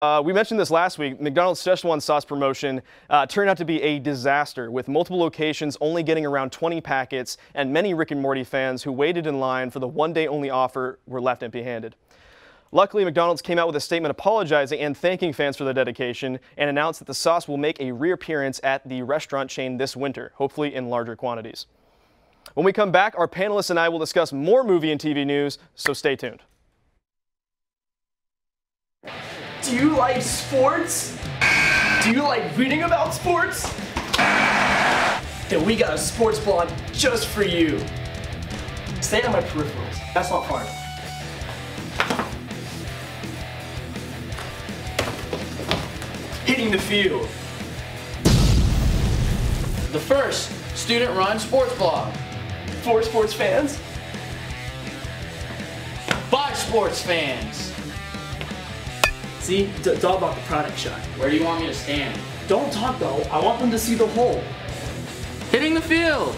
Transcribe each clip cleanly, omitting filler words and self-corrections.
We mentioned this last week. McDonald's Szechuan sauce promotion turned out to be a disaster, with multiple locations only getting around 20 packets, and many Rick and Morty fans who waited in line for the one-day-only offer were left empty-handed. Luckily, McDonald's came out with a statement apologizing and thanking fans for their dedication, and announced that the sauce will make a reappearance at the restaurant chain this winter, hopefully in larger quantities. When we come back, our panelists and I will discuss more movie and TV news, so stay tuned. Do you like sports? Do you like reading about sports? Then we got a sports blog just for you. Stay on my peripherals. That's not far. Hitting the field. The first student-run sports blog. For sports fans. By sports fans. See, it's all about the product shot. Where do you want me to stand? Don't talk though, I want them to see the hole. Hitting the field.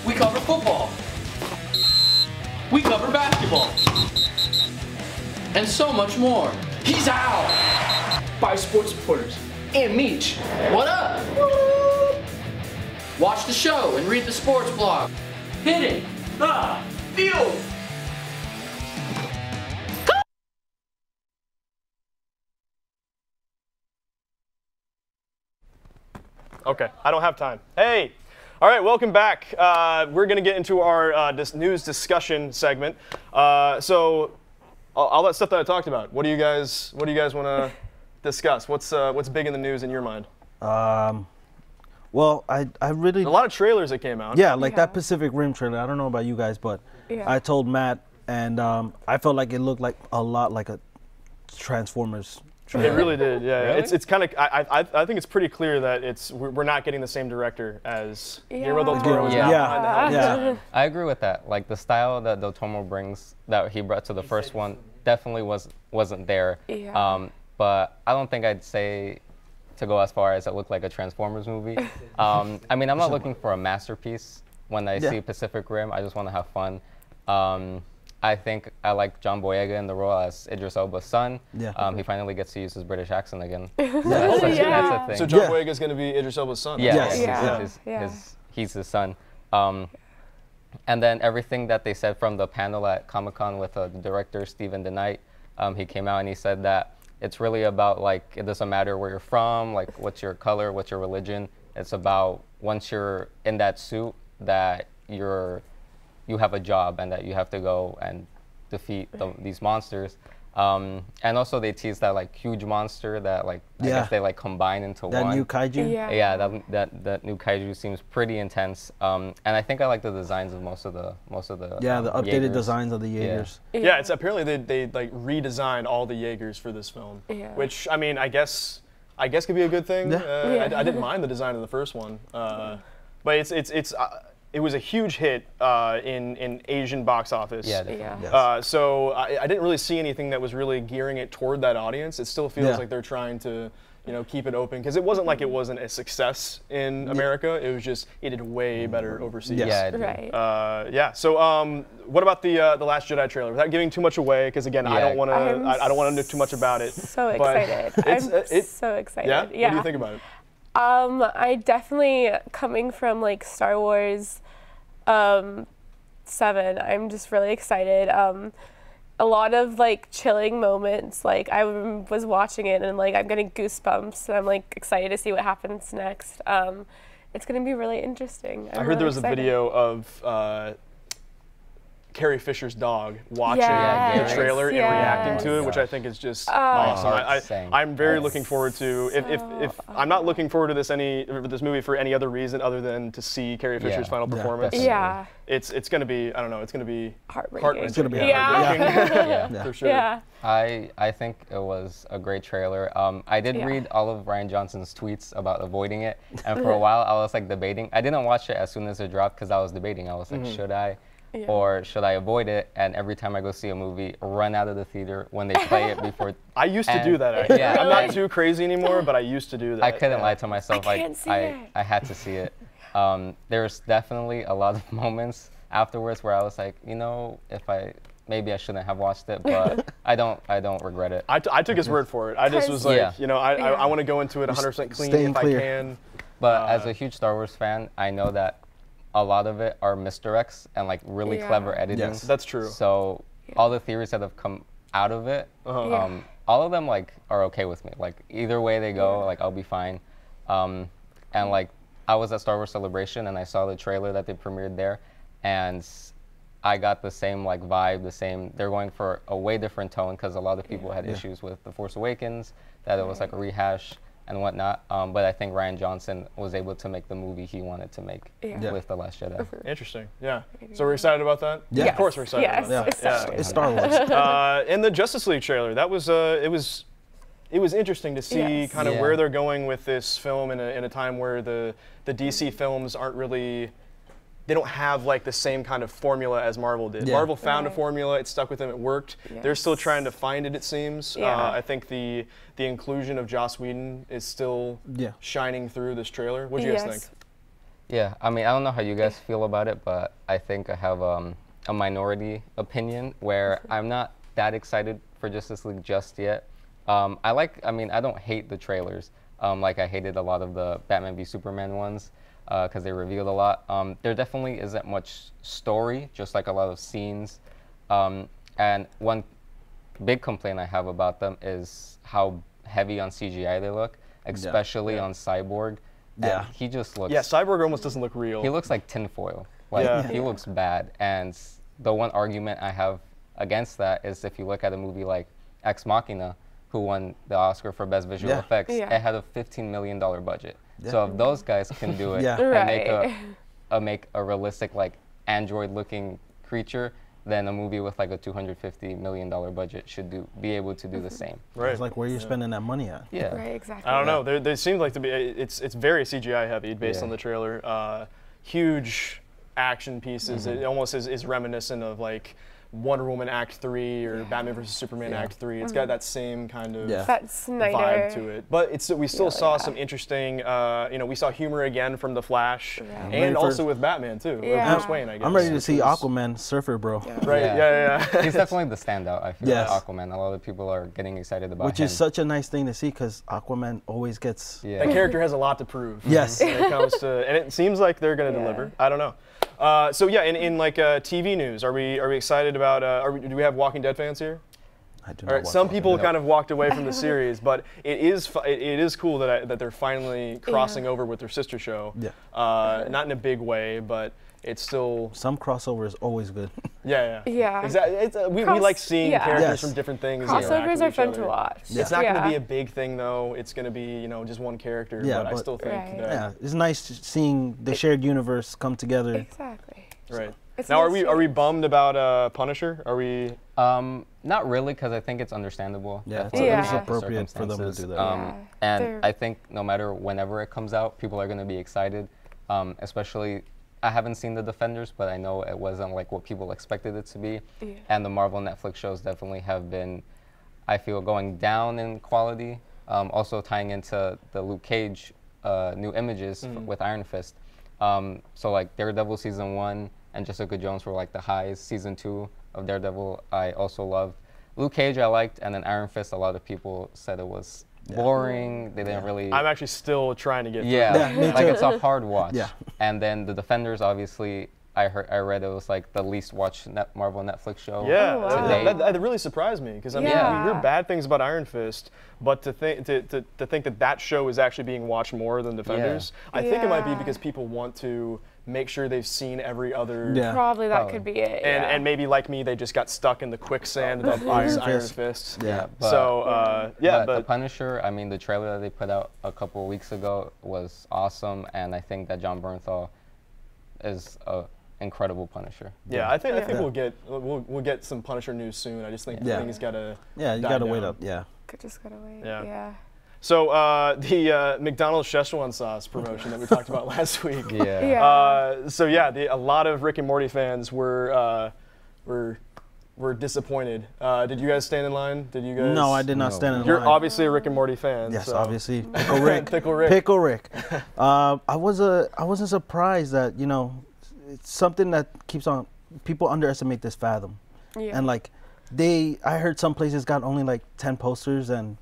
We cover football. We cover basketball. And so much more. He's out! By sports reporters. And Meech. What up? Watch the show and read the sports blog. Hitting the field! Okay, I don't have time. Hey! All right, welcome back. We're going to get into our news discussion segment. So, all that stuff that I talked about. What do you guys want to discuss? What's big in the news in your mind? Well, I really a lot of trailers that came out. Yeah, like that Pacific Rim trailer. I don't know about you guys, but I told Matt, and I felt like it looked like a lot like a Transformers trailer. It really did. Yeah, really? It's kind of. I think it's pretty clear that we're not getting the same director as Guillermo del Toro. Is now behind the helm. I agree with that. Like the style that Del Toro brings, that he brought to the first one, definitely wasn't there. Yeah. But I don't think I'd say to go as far as it looked like a Transformers movie. I mean, I'm not looking for a masterpiece when I see Pacific Rim. I just want to have fun. I think I like John Boyega in the role as Idris Elba's son. Yeah. He finally gets to use his British accent again. Yeah. That's a thing. So John Boyega is going to be Idris Elba's son. He's his son. And then everything that they said from the panel at Comic-Con with the director, Stephen DeKnight, he came out and he said that it's really about, like, it doesn't matter where you're from, like, what's your color, what's your religion. It's about once you're in that suit that you have a job and that you have to go and defeat these monsters. And also they teased that, like, huge monster that, like, I guess they, like, combine into one. That new kaiju? Yeah, that new kaiju seems pretty intense. And I think I like the designs of most of the the updated Jaegers. Designs of the Jaegers. Yeah, it's apparently they like redesigned all the Jaegers for this film, which I mean I guess could be a good thing. I didn't mind the design of the first one, but it was a huge hit in Asian box office. So I didn't really see anything that was really gearing it toward that audience. It still feels like they're trying to, keep it open, because it wasn't like it wasn't a success in America. It was just it did way better overseas. So what about the Last Jedi trailer? Without giving too much away, because again, I don't want to know too much about it. So excited! I'm so excited. Yeah. What do you think about it? I definitely, coming from like Star Wars 7, I'm just really excited. A lot of like chilling moments, like I was watching it and like I'm getting goosebumps and I'm like excited to see what happens next. It's gonna be really interesting. I heard there was a video of Carrie Fisher's dog watching the trailer and reacting to it, which I think is just awesome. I'm very looking forward to. If I'm not looking forward to this movie for any other reason other than to see Carrie Fisher's final performance. It's going to be, I don't know, it's going to be heartbreaking. It's going to be heartbreaking. For sure. Yeah. I think it was a great trailer. I did read all of Rian Johnson's tweets about avoiding it, and for a while I was like debating. I didn't watch it as soon as it dropped because I was debating. I was like, should I? Or should I avoid it? And every time I go see a movie, run out of the theater when they play it before. I used to do that, actually. I'm not too crazy anymore, but I used to do that. I couldn't lie to myself. I can't see it. I had to see it. There's definitely a lot of moments afterwards where I was like, if I maybe I shouldn't have watched it, but I don't regret it. I took his word for it. I just was like, Yeah. you know, I want to go into it 100% clean staying if I clear. can. But as a huge Star Wars fan, I know that a lot of it are misdirects and like really clever editing. Yes. That's true. So all the theories that have come out of it, all of them like are okay with me. Like either way they go, like I'll be fine. And like I was at Star Wars Celebration and I saw the trailer that they premiered there, and I got the same like vibe, the same. They're going for a way different tone because a lot of people had issues with The Force Awakens, that it was like a rehash and whatnot. But I think Rian Johnson was able to make the movie he wanted to make with The Last Jedi. Interesting. Yeah. So we're excited about that? Yeah. Of course we're excited about that. Exactly. It's Star Wars. And the Justice League trailer, that was it was interesting to see kind of where they're going with this film in a time where the DC films aren't really, they don't have like the same kind of formula as Marvel did. Yeah. Marvel found a formula, it stuck with them, it worked. They're still trying to find it seems. Yeah. I think the inclusion of Joss Whedon is still shining through this trailer. What do you guys think? Yeah, I mean, I don't know how you guys feel about it, but I think I have a minority opinion where I'm not that excited for Justice League just yet. I mean, I don't hate the trailers. Like I hated a lot of the Batman v Superman ones because they revealed a lot. There definitely isn't much story, just like a lot of scenes. And one big complaint I have about them is how heavy on CGI they look, especially on Cyborg. Yeah. And he just looks... Yeah, Cyborg almost doesn't look real. He looks like tinfoil. Like, he looks bad. And the one argument I have against that is if you look at a movie like Ex Machina, who won the Oscar for Best Visual Effects, it had a $15 million budget. So if those guys can do it and make a realistic, like, android-looking creature, then a movie with like a $250 million budget should be able to do the same. Right. It's like where you're spending that money at. Yeah. Right, exactly. I don't know. They seem like to be. It's very CGI heavy based on the trailer. Huge action pieces. It almost is reminiscent of like Wonder Woman Act 3 or Batman vs Superman Act 3. It's got that same kind of That Snyder vibe to it. But we still saw some interesting. We saw humor again from The Flash, and also with Batman too. Or Bruce Wayne, I guess. I'm ready to see Aquaman, Surfer Bro. Right. Yeah. He's definitely the standout. I feel like Aquaman. A lot of people are getting excited about Which him. is such a nice thing to see because Aquaman always gets. That character has a lot to prove. Yes. When it comes to, and it seems like they're going to deliver. I don't know. So yeah, in like TV news, are we excited about? Do we have Walking Dead fans here? I do All right, some people kind of walked away from the series, but it is cool that they're finally crossing over with their sister show. Yeah. Not in a big way, but it's still. Some crossover is always good. Yeah. Exactly. We like seeing characters from different things. Crossovers are fun to watch. It's not going to be a big thing though. It's going to be just one character. Yeah, but I still think that. Yeah, it's nice seeing the shared universe come together. Exactly. Right. Now, are we bummed about Punisher? Are we? Not really, because I think it's understandable. Yeah, It's appropriate for them to do that. And I think no matter whenever it comes out, people are going to be excited. Especially, I haven't seen The Defenders, but I know it wasn't like what people expected it to be. And the Marvel Netflix shows definitely have been, I feel, going down in quality. Also tying into the Luke Cage new images with Iron Fist. So like Daredevil season 1 and Jessica Jones were like the highs. Season 2 of Daredevil I also loved. Luke Cage I liked, and then Iron Fist a lot of people said it was boring. They didn't really. I'm actually still trying to get through. me Like too. it's a hard watch. Yeah. And then The Defenders, obviously, I read it was like the least watched Marvel Netflix show. Yeah, that really surprised me because I mean we hear bad things about Iron Fist, but to think that show is actually being watched more than Defenders, I think it might be because people want to make sure they've seen every other. Probably that could be it. And maybe like me, they just got stuck in the quicksand of Iron Fist. Yeah. But The Punisher, I mean, the trailer that they put out a couple of weeks ago was awesome, and I think that Jon Bernthal is a incredible Punisher. Yeah, I think we'll get some Punisher news soon. I just think things gotta. Yeah, you gotta wait up. Yeah. Just gotta wait. Yeah. So the McDonald's Szechuan sauce promotion that we talked about last week. A lot of Rick and Morty fans were disappointed. Did you guys stand in line? Did you guys? No, I did not stand in line. You're obviously a Rick and Morty fan. Yes, so. obviously. Pickle Rick. Pickle Rick. I wasn't surprised that it's something that keeps on. People underestimate this Fathom. Yeah. And like, I heard some places got only like 10 posters and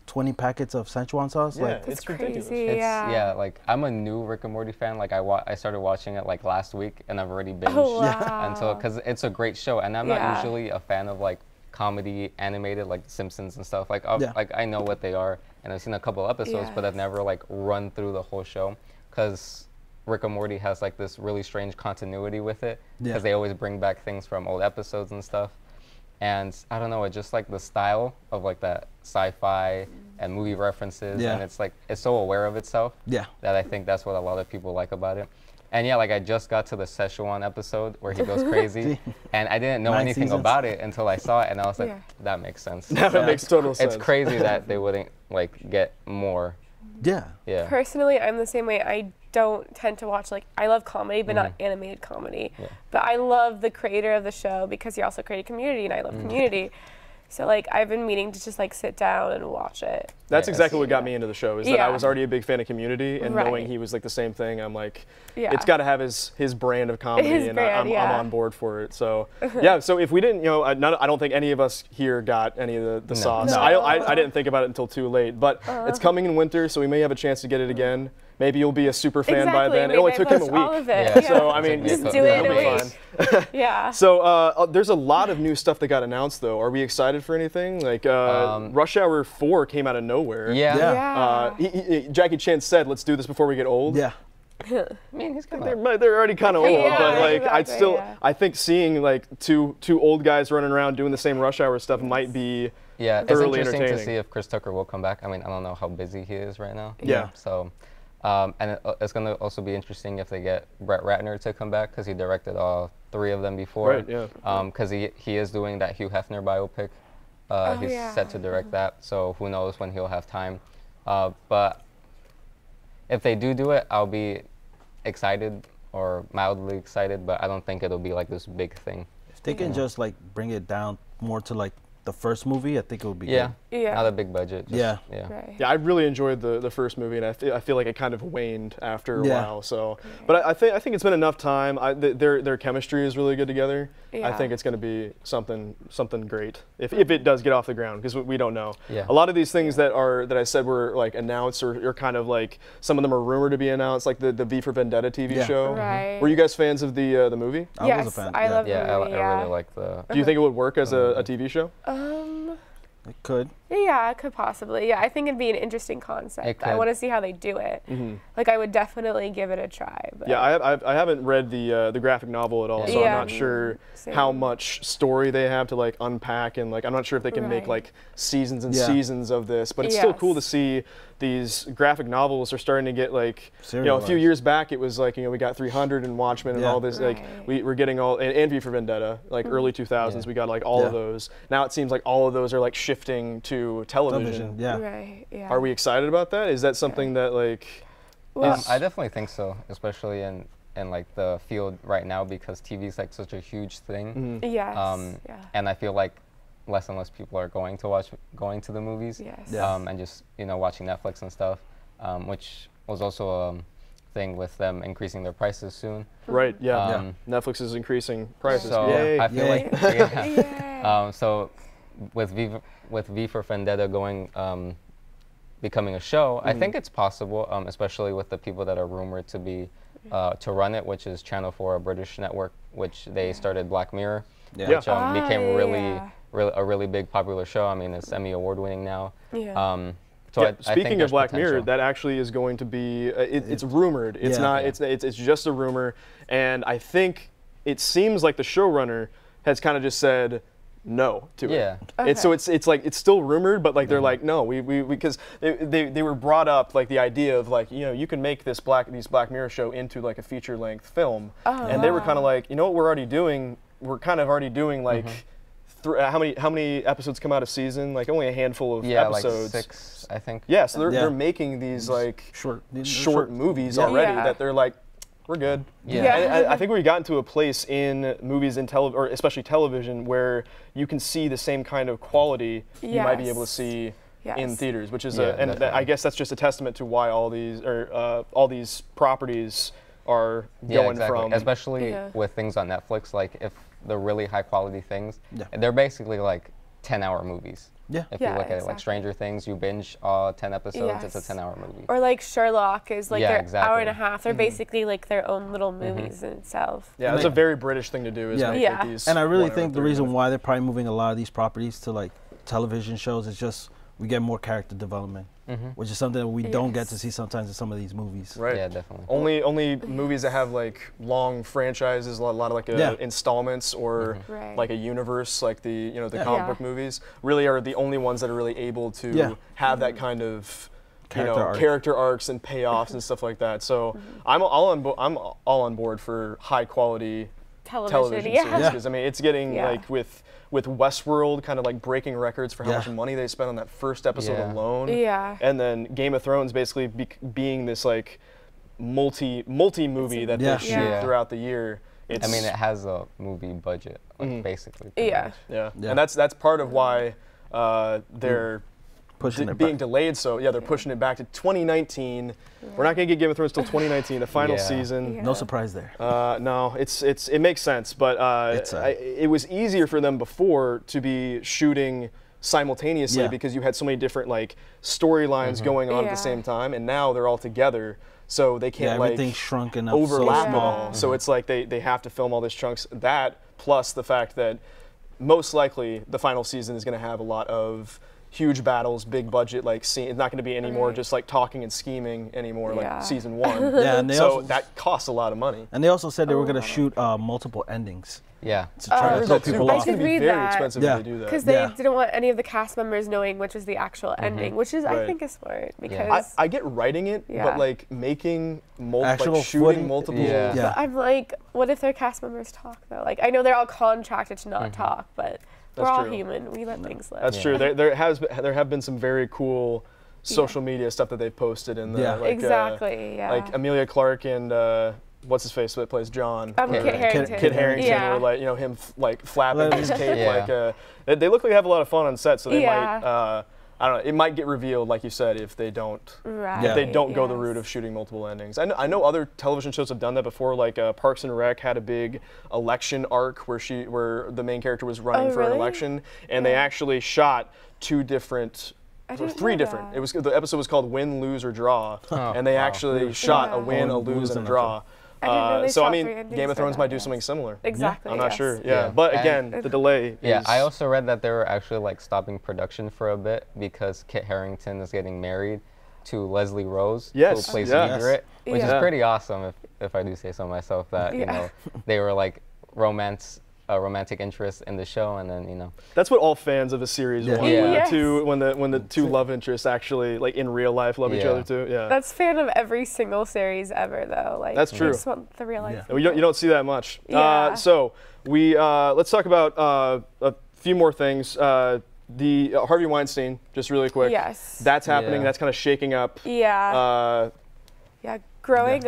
20 packets of Szechuan sauce. Yeah, Like, it's ridiculous. crazy. It's, Yeah. like I'm a new Rick and Morty fan. Like I started watching it like last week, and I've already binged. Oh, wow. And so, because it's a great show, and I'm not Yeah. usually a fan of like comedy animated like Simpsons and stuff. Like Yeah. like I know what they are, and I've seen a couple episodes, but I've Yes. never like run through the whole show, because Rick and Morty has like this really strange continuity with it, because Yeah. they always bring back things from old episodes and stuff. And I don't know, it's just like the style of like that sci-fi and movie references, Yeah. and it's like it's so aware of itself yeah. that I think that's what a lot of people like about it. And yeah, like I just got to the Szechuan episode where he goes crazy, and I didn't know 9 anything seasons. about it until I saw it, and I was like, Yeah. that makes sense. That makes total sense. It's crazy that they wouldn't like get more. Yeah. Yeah. Personally, I'm the same way. I don't tend to watch, like, I love comedy, but not animated comedy. Yeah. But I love the creator of the show because he also created Community, and I love Community. So, like, I've been meaning to just, like, sit down and watch it. That's Yes. exactly what got me into the show, is that I Yeah. was already a big fan of Community, and knowing Right. he was like the same thing, I'm like, Yeah. it's got to have his brand of comedy, His and brand, I'm yeah. on board for it. So yeah, so if we didn't, I don't think any of us here got any of the sauce. No. I didn't think about it until too late, but it's coming in winter, so we may have a chance to get it again. Maybe you'll be a super fan by Exactly. then. It Maybe only I took him a post all week. of it. Yeah. So I mean, Just Yeah. do it in it'll a be week. fun. Yeah. So there's a lot of new stuff that got announced, though. Are we excited for anything? Like Rush Hour 4 came out of nowhere. Yeah. Yeah. Yeah. Jackie Chan said, "Let's do this before we get old." Yeah. I mean, he's kind of. They're already kind of old, Yeah, but like I'd exactly, still, yeah. I think seeing like two old guys running around doing the same Rush Hour stuff might be. Yeah, it's thoroughly interesting to entertaining. see if Chris Tucker will come back. I mean, I don't know how busy he is right now. Yeah. So, and it's going to also be interesting if they get Brett Ratner to come back, because he directed all 3 of them before. Right, yeah. Because he is doing that Hugh Hefner biopic. He's yeah. set to direct that, so who knows when he'll have time. But if they do it, I'll be excited, or mildly excited, but I don't think it'll be like this big thing. If they can just like bring it down more to like the first movie, I think it would be Yeah. good. Yeah. Not a big budget. Just, Yeah. Yeah. Right. Yeah, I really enjoyed the first movie, and I feel like it kind of waned after a Yeah. while. So, but I think it's been enough time. Their chemistry is really good together. I Yeah. think it's going to be something great if it does get off the ground, because we don't know. Yeah. A lot of these things that I said were like announced or kind of like some of them are rumored to be announced, like the V for Vendetta TV Yeah. show. Right. Were you guys fans of the movie? I Yes, was a fan. I love Yeah, the movie. I really like the. Do you think it would work as a TV show? It could. Yeah, it could possibly. Yeah, I think it'd be an interesting concept. It I could. want to see how they do it. Like, I would definitely give it a try. But Yeah, I haven't read the graphic novel at all, so Yeah. I'm not sure Same. how much story they have to like unpack, and like I'm not sure if they can make Right. like seasons and Yeah. seasons of this. But it's still cool to Yes. see these graphic novels are starting to get like a few Serialized. years back it was like we got 300 and Watchmen and Yeah. all this like Right. we're getting all and V for Vendetta like early 2000s Yeah. we got like all of Yeah. those. Now it seems like all of those are like shifting to television. Yeah. Right. Yeah. Are we excited about that? Is that something that like Well, I definitely think so, especially in like the field right now, because TV is like such a huge thing. yes. Yeah. And I feel like less and less people are going to the movies. Yes. Yeah. And just watching Netflix and stuff, which was also a thing with them increasing their prices soon. right? Yeah. Um, Netflix is increasing prices. So Yay. I feel Yay. like yeah. Yeah. So with V for Vendetta becoming a show, I think it's possible, especially with the people that are rumored to be to run it, which is Channel 4, a British network, which they started Black Mirror, Yeah. which Ah, became yeah. a really big popular show. I mean, it's Emmy award winning now. Yeah. So Yeah, I think speaking of there's Black Mirror, potential. that actually is going to be. It's rumored. It's Yeah. not. Yeah. It's just a rumor, and I think it seems like the showrunner has kind of just said no to Yeah. it. It's like it's still rumored, but like they're like no, we because they were brought up like the idea of like you can make these Black Mirror show into like a feature length film, and they were kind of like what we're already doing. We're kind of already doing like. How many episodes come out a season? Like only a handful of Yeah, episodes. like 6, I think. Yeah, so Yeah. they're making these like They're short movies Yeah. already Yeah. that they're like, we're good. Yeah. Yeah. I think we've gotten to a place in movies and or especially television where you can see the same kind of quality you might be able to Yes. see in Yes. theaters, which is Yeah, and definitely. I guess that's just a testament to why all these properties are Yeah, going exactly. from. Especially Yeah. with things on Netflix, like if the really high quality things, Yeah. they're basically like 10-hour movies. Yeah. If Yeah, you look at it, like exactly. Stranger Things, you binge 10 episodes, it's a Yes. 10-hour movie. Or like Sherlock is like Yeah, their exactly. hour and a half. They're basically like their own little movies in itself. Yeah, it's a very British thing to do. Is Yeah. make Yeah. like these. And I really 1 hour, think the 30 reason minute- why they're probably moving a lot of these properties to like television shows is just we get more character development, which is something that we don't get to Yes. see sometimes in some of these movies. Right. Yeah, definitely. Only movies that have like long franchises, a lot of like Yeah. installments or Right. like a universe, like the the Yeah. comic Yeah. book movies, really are the only ones that are really able to Yeah. have that kind of Character arc. character arcs and payoffs and stuff like that. So I'm all on board for high quality television yeah. series because I mean it's getting Yeah. like with Westworld kind of like breaking records for how Yeah. much money they spent on that first episode Yeah. alone. Yeah. And then Game of Thrones basically being this like multi movie that Yeah. they shoot Yeah. throughout the year. It's, I mean, it has a movie budget, like, basically. pretty Yeah. much. yeah. Yeah. And that's part of why they're Pushing it being back. delayed. So yeah, they're pushing it back to 2019. We're not gonna get Game of Thrones till 2019, the final Yeah. season. Yeah. No surprise there. No, it makes sense, but it was easier for them before to be shooting simultaneously Yeah. because you had so many different like storylines going on at Yeah. the same time, and now they're all together, so they Yeah, can't like everything's shrunken up. so overlap it small. all. So it's like they have to film all these chunks. That plus the fact that most likely the final season is going to have a lot of huge battles, big budget, like scene. It's not going to be any more Right. just like talking and scheming anymore, Yeah. like season 1. Yeah, and they So also that costs a lot of money. and they also said they were gonna wow. shoot multiple endings Yeah. to try to Oh, throw That too, people but I it's off. going did to be read very that. expensive Yeah. if they do that. Because they Yeah. didn't want any of the cast members knowing which was the actual ending, which is I Right. think is smart because I get writing it, Yeah. but like making Actual like shooting footing- multiple. Yeah. Yeah. But I'm like, what if their cast members talk though? Like I know they're all contracted to not talk, but we're That's all true. human. We let things live. That's true. There have been some very cool social media stuff that they've posted in the Yeah. like, Exactly. Yeah. like Amelia Clark and what's his face that plays John. Kit Kit Harington. Kit Harington, Yeah. or like him like flapping his cape, Yeah. like they look like they have a lot of fun on set. So they Yeah. might, I don't know, it might get revealed, like you said, if they don't. Right. If they don't go the yes. route of shooting multiple endings. I know other television shows have done that before, like Parks and Rec had a big election arc where the main character was running Oh, for an really? election, and they actually shot I or didn't three know different. that. It was the episode was called Win, Lose, or Draw, Oh, and they wow. actually shot a Yeah. win, a Oh, lose, and a and a draw. I didn't know they So I shot mean, 3 endings Game of for Thrones that, might do yes. something similar. Exactly. I'm not yes. sure. Yeah, Yeah. but And- again, the delay. Yeah, is, I also read that they were actually like stopping production for a bit because Kit Harington is getting married to Leslie Rose, Yes, who plays yes. Egret, which Yeah. is pretty awesome if I do say so myself. That you Yeah. know they were like romantic interest in the show, and then That's what all fans of a series Yeah. want. Yeah. Yes. When the two love interests actually like in real life love each Yeah. other too. Yeah. That's fan of every single series ever though. Like That's I true. just want the real life. Yeah. You don't see that much. Yeah. So we let's talk about a few more things. The Harvey Weinstein, just really quick. Yes. That's happening. Yeah. That's kind of shaking up. Yeah. Yeah, growing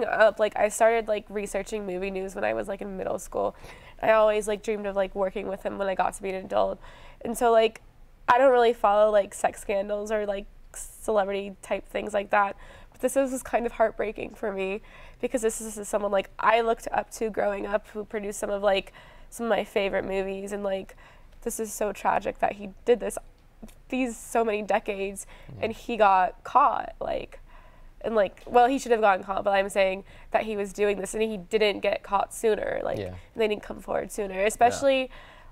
up, like I started like researching movie news when I was like in middle school. I always like dreamed of like working with him when I got to be an adult. And so like I don't really follow like sex scandals or like celebrity type things like that. But this was kind of heartbreaking for me because this is someone like I looked up to growing up who produced some of my favorite movies, and like this is so tragic that he did these so many decades and he got caught and well, he should have gotten caught, but I'm saying that he was doing this and he didn't get caught sooner. Yeah. They didn't come forward sooner, especially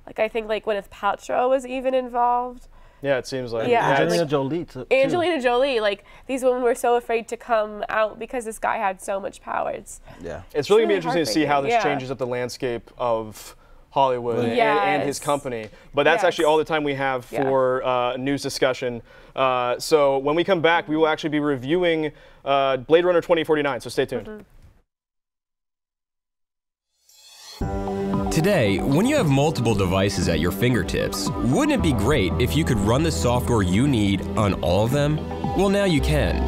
I think Gwyneth Paltrow was even involved. Yeah, it seems like. Yeah, it's- Angelina Jolie too. Angelina Jolie, these women were so afraid to come out because this guy had so much power. Yeah. It's really gonna be really interesting to see how this heartbreaking, yeah. changes up the landscape of Hollywood and his Yes. company. But that's Yes. actually all the time we have Yeah. for news discussion. So when we come back, we will actually be reviewing Blade Runner 2049, so stay tuned. Today, when you have multiple devices at your fingertips, wouldn't it be great if you could run the software you need on all of them? Well, now you can.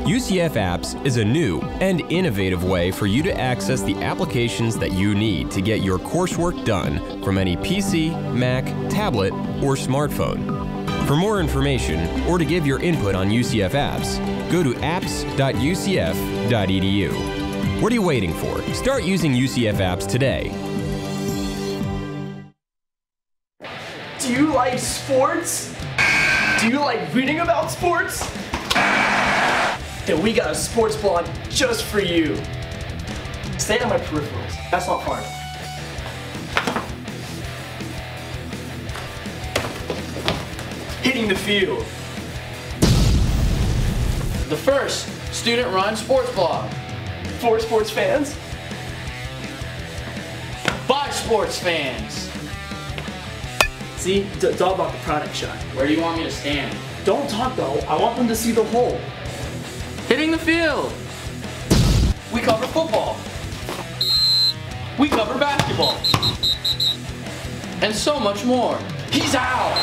UCF Apps is a new and innovative way for you to access the applications that you need to get your coursework done from any PC, Mac, tablet, or smartphone. For more information or to give your input on UCF Apps, go to apps.ucf.edu. What are you waiting for? Start using UCF Apps today. Do you like sports? Do you like reading about sports? Then we got a sports blog just for you. Stay on my peripherals. That's not far enough. Hitting the field. The first student-run sports blog. For sports fans. By sports fans. See, it's all about the product shot. Where do you want me to stand? Don't talk though. I want them to see the whole. Hitting the field. We cover football. We cover basketball. And so much more. He's out.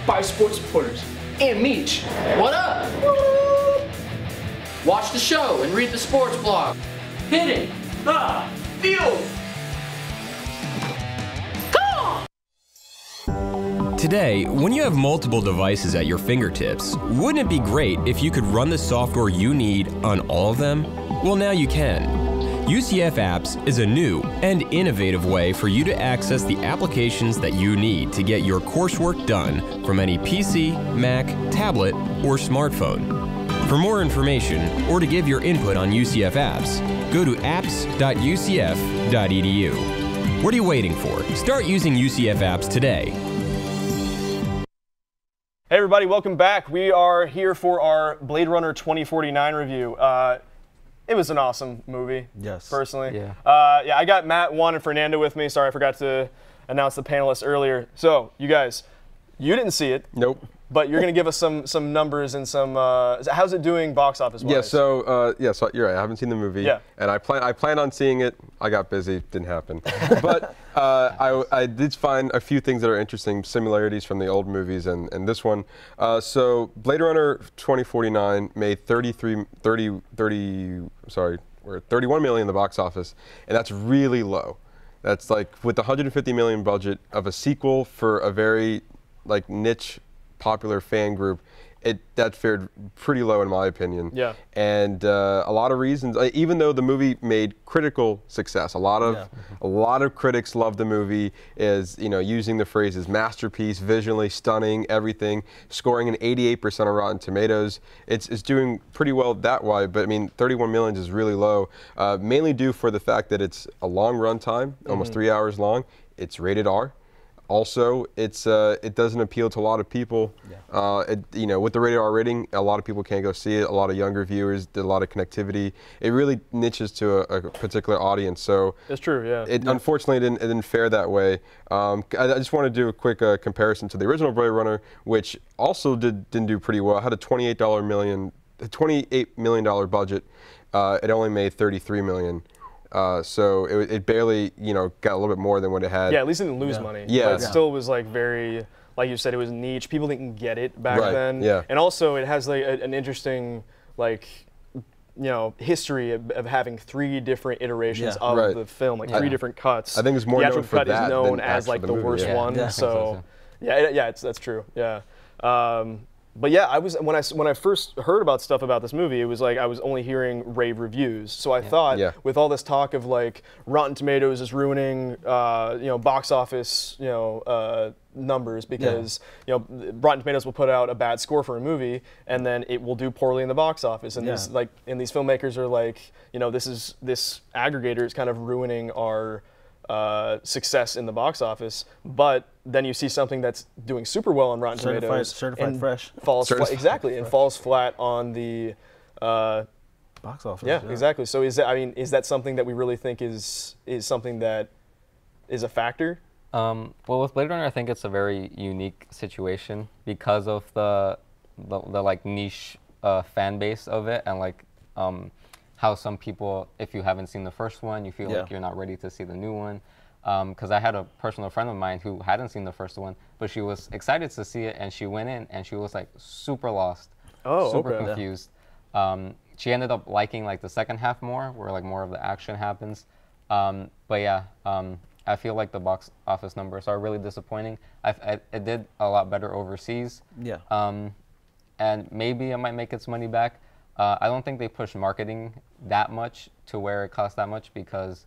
By sports reporters and Meech. What up? Watch the show and read the sports blog. Hitting Ah, field. Today, when you have multiple devices at your fingertips, wouldn't it be great if you could run the software you need on all of them? Well, now you can. UCF Apps is a new and innovative way for you to access the applications that you need to get your coursework done from any PC, Mac, tablet, or smartphone. For more information or to give your input on UCF Apps, go to apps.ucf.edu. What are you waiting for? Start using UCF Apps today. Hey everybody, welcome back. We are here for our Blade Runner 2049 review. It was an awesome movie. Yes. Personally. Yeah. I got Matt, Juan, and Fernando with me. Sorry, I forgot to announce the panelists earlier. So, you guys, you didn't see it. Nope. But you're going to give us some numbers and some. How's it doing box office wise? Yeah, so you're right. I haven't seen the movie. Yeah. And I planned on seeing it. I got busy. Didn't happen. But I did find a few things that are interesting similarities from the old movies and this one. So Blade Runner 2049 made 31 million in the box office, and that's really low. That's like with the 150 million budget of a sequel for a very like niche popular fan group, that fared pretty low in my opinion. Yeah. And a lot of reasons, even though the movie made critical success, a lot of critics loved the movie, is using the phrases masterpiece, visually stunning, everything, scoring an 88% on Rotten Tomatoes. It's doing pretty well that way, but I mean 31 million is really low, mainly due for the fact that it's a long run time, almost 3 hours long. It's rated R. Also, it doesn't appeal to a lot of people. Yeah. With the rated R rating, a lot of people can't go see it. A lot of younger viewers, a lot of connectivity. It really niches to a particular audience. So it's true. Yeah. Unfortunately, it didn't fare that way. I just want to do a quick comparison to the original Blade Runner, which also didn't do pretty well. It had a $28 million budget. It only made 33 million. So it barely, got a little bit more than what it had. Yeah, at least it didn't lose money. Yeah. But it still was like very, like you said, it was niche. People didn't get it back then. Yeah. And also it has like an interesting, history of having 3 different iterations of the film, like 3 different cuts. I think it's more known for that. The actual cut is known than as like the movie. worst one. Yeah. So, that's true. Yeah. But yeah, when I first heard about stuff about this movie, it was like I was only hearing rave reviews. So I thought, with all this talk of like Rotten Tomatoes is ruining, box office, numbers because Rotten Tomatoes will put out a bad score for a movie and then it will do poorly in the box office. And these filmmakers are like, this aggregator is kind of ruining our success in the box office, but then you see something that's doing super well on Rotten Tomatoes, certified fresh, falls flat on the box office. Yeah, exactly. So is that something that we really think is something that is a factor? Well, with Blade Runner, I think it's a very unique situation because of the like niche fan base of it, and like how some people, if you haven't seen the first one, you feel like you're not ready to see the new one. Because I had a personal friend of mine who hadn't seen the first one, but she was excited to see it, and she went in and she was like super lost, super confused. She ended up liking like the second half more, where like more of the action happens. But yeah, I feel like the box office numbers are really disappointing. It did a lot better overseas. Yeah. And maybe it might make its money back. I don't think they pushed marketing that much to where it cost that much because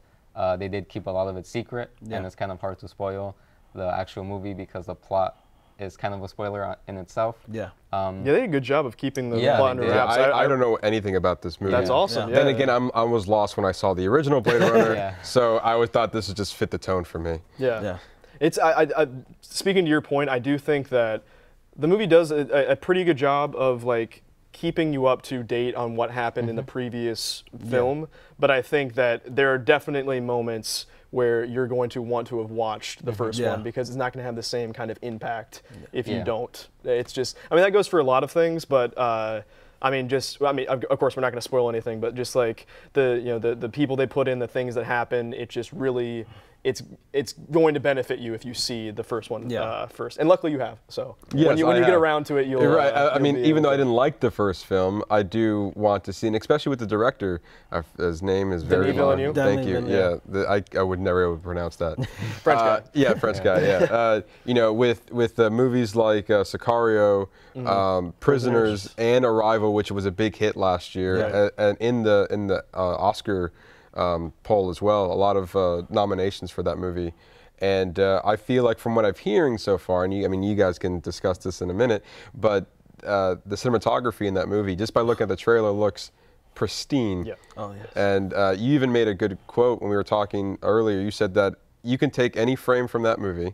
they did keep a lot of it secret, and it's kind of hard to spoil. the actual movie because the plot is kind of a spoiler in itself. Yeah. Yeah, they did a good job of keeping the Yeah, plot they under did. wraps. I don't know anything about this movie. That's awesome. Yeah. Then again, I was lost when I saw the original Blade Runner, Yeah. so I always thought this would just fit the tone for me. Yeah. Yeah. It's speaking to your point, I do think that the movie does a pretty good job of like keeping you up to date on what happened in the previous film, but I think that there are definitely moments where you're going to want to have watched the first Yeah. one because it's not going to have the same kind of impact if you Yeah. don't. It's just, I mean, that goes for a lot of things, but of course we're not going to spoil anything, but just like the people they put in, the things that happen, it just really, it's going to benefit you if you see the first one first. And luckily you have. So Yes, when you I get have. around to it, you'll You're right. I you'll mean, be even able though I to- didn't like the first film, I do want to see, and especially with the director, his name is very Denis long. Villeneuve? Thank Denis you. Villeneuve. Yeah, I would never be able to pronounce that. French guy. Yeah, French guy. Yeah. With movies like Sicario, Prisoners, and Arrival, which was a big hit last year, and in the Oscar poll as well, a lot of nominations for that movie. And I feel like from what I'm hearing so far, and you guys can discuss this in a minute, but the cinematography in that movie, just by looking at the trailer, looks pristine. Yeah. Oh, yes. And you even made a good quote when we were talking earlier. You said that you can take any frame from that movie,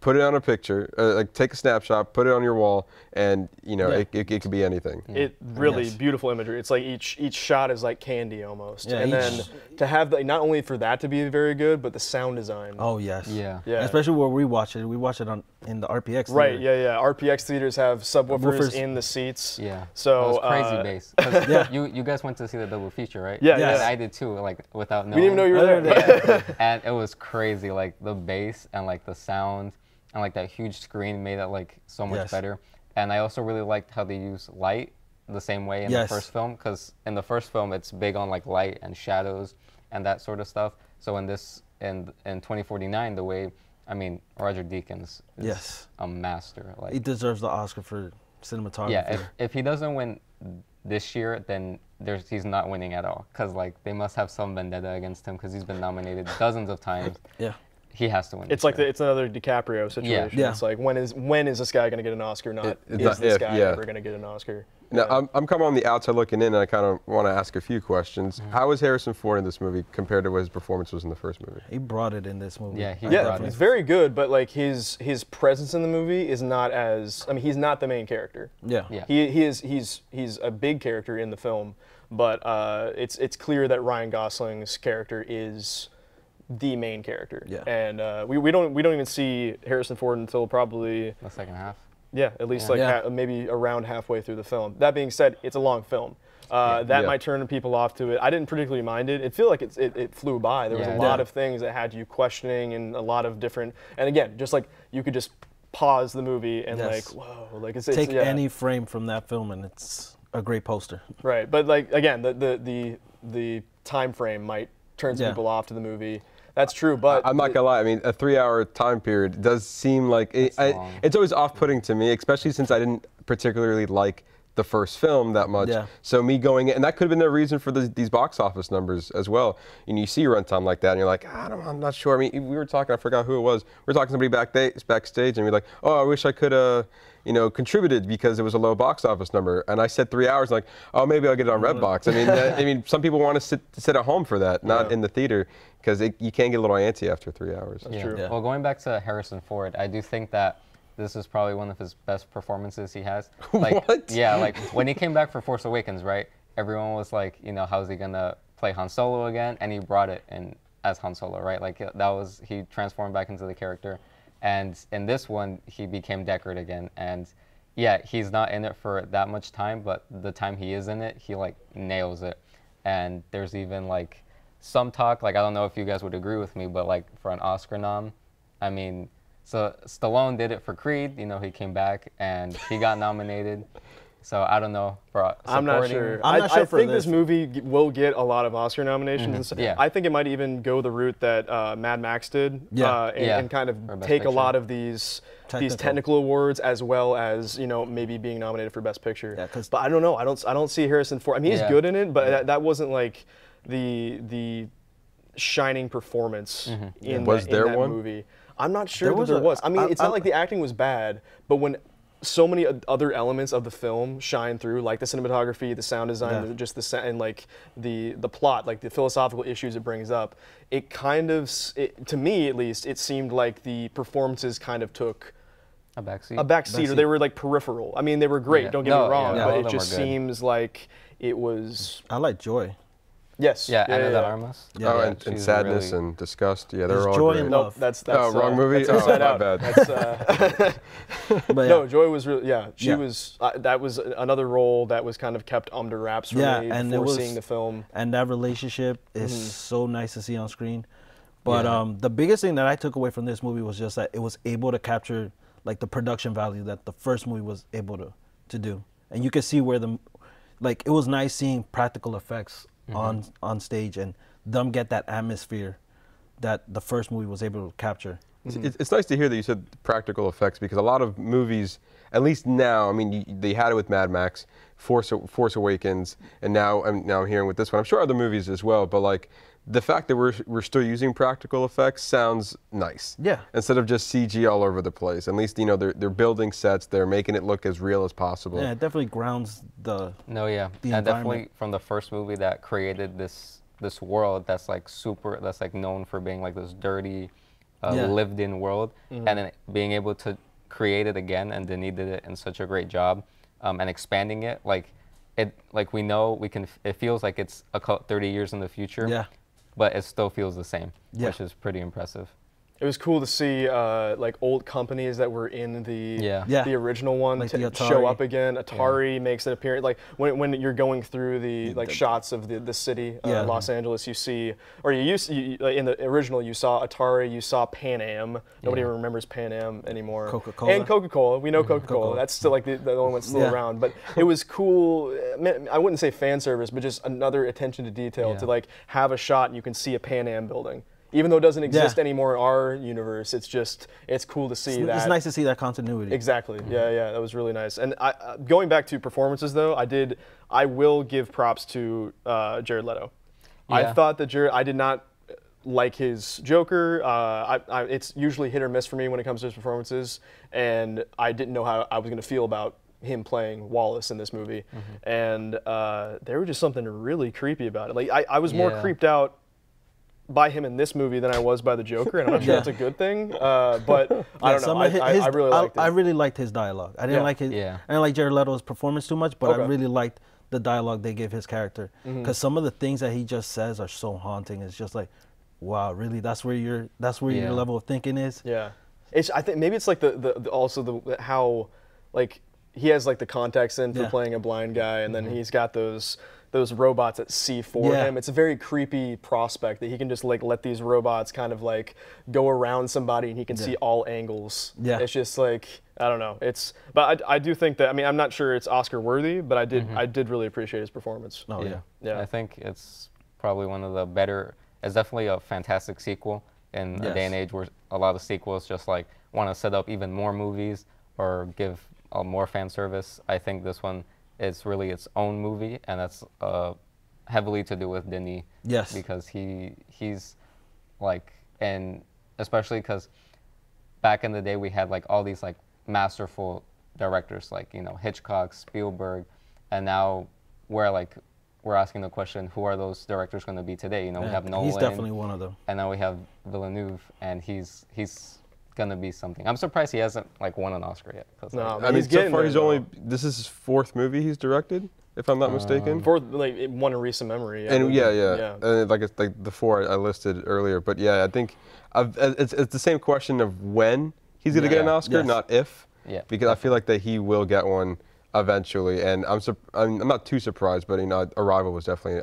put it on a picture, like take a snapshot, put it on your wall, and it could be anything. It really Yes. beautiful imagery. It's like each shot is like candy almost. Yeah, and then each- to have not only for that to be very good, but the sound design. Oh, yes. Yeah. Yeah. Especially where we watch it. We watch it in the RPX. Right, theater. yeah. RPX theaters have subwoofers Woofers. in the seats. Yeah. So it was crazy bass. 'Cause Yeah. You guys went to see the double feature, right? Yeah, Yes. And I did too, like without knowing. We didn't even know you were there. Yeah. And it was crazy, like the bass and like the sound and like that huge screen made it like so much Yes. better. And I also really liked how they use light the same way in Yes. the first film, because in the first film it's big on like light and shadows and that sort of stuff. So in this in 2049, the way Roger Deakins is Yes. a master. Like He deserves the Oscar for cinematography. yeah, if he doesn't win this year, then he's not winning at all. Because like they must have some vendetta against him because he's been nominated dozens of times. Yeah. He has to win. It's this like year. it's another DiCaprio situation. Yeah. it's like when is this guy going to get an Oscar? Not It's is not this if, guy yeah. ever going to get an Oscar? Now, I'm coming on the outside looking in, and I kind of want to ask a few questions. How was Harrison Ford in this movie compared to what his performance was in the first movie? He brought it in this movie. Yeah, he Yeah, brought it's it. very good, but like his presence in the movie is not as. He's not the main character. Yeah. Yeah. He's a big character in the film, but it's clear that Ryan Gosling's character is the main character. Yeah. And we don't even see Harrison Ford until probably The second half. at least Yeah. like maybe around halfway through the film. That being said, it's a long film. That Yeah. might turn people off to it. I didn't particularly mind it. It feel like it flew by. There was Yeah. a lot of things that had you questioning and a lot of different. And again, just like you could just pause the movie and Yes. like whoa, like it's Take yeah. any frame from that film and it's a great poster. Right, but like again, the time frame might turn some Yeah. people off to the movie. That's true, but I'm not gonna lie. A 3-hour time period does seem like long. it's always off-putting to me, especially since I didn't particularly like the first film that much. Yeah. So me going in, and that could have been the reason for these box office numbers as well. And you see a runtime like that, and you're like, I'm not sure. We were talking. I forgot who it was. We were talking to somebody backstage, and we're like, oh, I wish I could contributed because it was a low box office number. And I said 3 hours, like, oh, maybe I'll get it on Redbox. I mean, some people want to sit at home for that, not in the theater, because you can get a little antsy after 3 hours. Yeah. true. Yeah. Well, going back to Harrison Ford, I do think that this is probably one of his best performances he has. Like, What? Yeah, like when he came back for Force Awakens, right? Everyone was like, how's he gonna play Han Solo again? And he brought it in as Han Solo, right? Like he transformed back into the character. And in this one, he became Deckard again. And yeah, he's not in it for that much time, but the time he is in it, he like nails it. And there's even like some talk, like I don't know if you guys would agree with me, but like for an Oscar nom, so Stallone did it for Creed. He came back and he got nominated. So I don't know for supporting. I'm not sure. I'm not sure I for think this this. movie will get a lot of Oscar nominations. And stuff. Yeah. I think it might even go the route that Mad Max did, Yeah. and kind of For Best take a Picture. lot of these technical awards as well as maybe being nominated for Best Picture. Yeah, 'cause- but I don't know. I don't see Harrison Ford. He's Yeah. good in it, but that wasn't like the shining performance in Was that, there in that one? movie. I'm not sure that there was. I mean, it's not like the acting was bad, but when so many other elements of the film shine through, like the cinematography, the sound design, just and like the plot, like the philosophical issues it brings up, it kind of, to me at least, it seemed like the performances kind of took a backseat, or they were like peripheral. I mean, they were great, don't get me wrong, but it just seems like it was. I like Joy. Yes. Yeah, Ana de Armas. Yeah, and Sadness really and Disgust. Yeah, they're all Joy great. and Love. That's wrong movie. That's my Out. bad. That's, but no, Joy was really she was that was another role that was kind of kept under wraps for me before seeing the film. And that relationship is so nice to see on screen. But the biggest thing that I took away from this movie was just that it was able to capture like the production value that the first movie was able to do, and you could see where it was nice seeing practical effects on stage and them get that atmosphere that the first movie was able to capture. It's nice to hear that you said practical effects, because a lot of movies, at least now, I mean, they had it with Mad Max, Force Awakens, and now I'm hearing with this one. I'm sure other movies as well, but like the fact that we're still using practical effects sounds nice. Yeah. Instead of just CG all over the place. At least, you know, they're building sets, they're making it look as real as possible. Yeah, it definitely grounds the and definitely from the first movie that created this world that's like that's like known for being like this dirty, lived in world, and then being able to create it again, and Denis did it in such a great job, and expanding it, we know it feels like it's 30 years in the future. Yeah. But it still feels the same, which is pretty impressive. It was cool to see like old companies that were in the original one like show up again. Atari makes an appearance. Like when you're going through the shots of the city, Los Angeles, you see, or in the original you saw Atari, you saw Pan Am. Nobody remembers Pan Am anymore. Coca-Cola. And Coca-Cola. We know Coca-Cola. That's still like the only one still around. But it was cool. I wouldn't say fan service, but just another attention to detail to like have a shot and you can see a Pan Am building. Even though it doesn't exist anymore in our universe, it's cool to see that. It's nice to see that continuity. Exactly. Yeah, that was really nice. And going back to performances, though, I will give props to Jared Leto. Yeah. I thought that I did not like his Joker. It's usually hit or miss for me when it comes to his performances, and I didn't know how I was going to feel about him playing Wallace in this movie. And there was just something really creepy about it. Like I was more creeped out by him in this movie than I was by the Joker, and I'm not sure that's a good thing. But I don't know. I really liked it. I really liked his dialogue. I didn't like I didn't like Jared Leto's performance too much, but I really liked the dialogue they gave his character, because some of the things that he just says are so haunting. It's just like, wow, really? That's where your level of thinking is. Yeah, I think maybe it's like the how like he has like the contacts in for playing a blind guy, and then he's got those robots that see for him. It's a very creepy prospect that he can just like let these robots kind of like go around somebody and he can see all angles. Yeah. It's just like, I don't know. But I do think that, I mean, I'm not sure it's Oscar worthy, but I did really appreciate his performance. Oh yeah. I think it's probably one of the better, it's definitely a fantastic sequel in a day and age where a lot of sequels just like want to set up even more movies or give more fan service. I think this one, it's really its own movie, and that's heavily to do with Denis. Yes. Because he's like, and especially because back in the day we had like all these like masterful directors like, you know, Hitchcock, Spielberg, and now we're asking the question, who are those directors going to be today? You know, we have Nolan. He's definitely one of them. And now we have Villeneuve, and he's gonna be something. I'm surprised he hasn't like won an Oscar yet. No, I mean, so far this is his fourth movie he's directed, if I'm not mistaken. Fourth, like one in recent memory. And and like it's like the four I listed earlier. But yeah, I think it's the same question of when he's gonna get an Oscar, not if. Yeah. Because I feel like that he will get one eventually, and I'm not too surprised, but you know, Arrival was definitely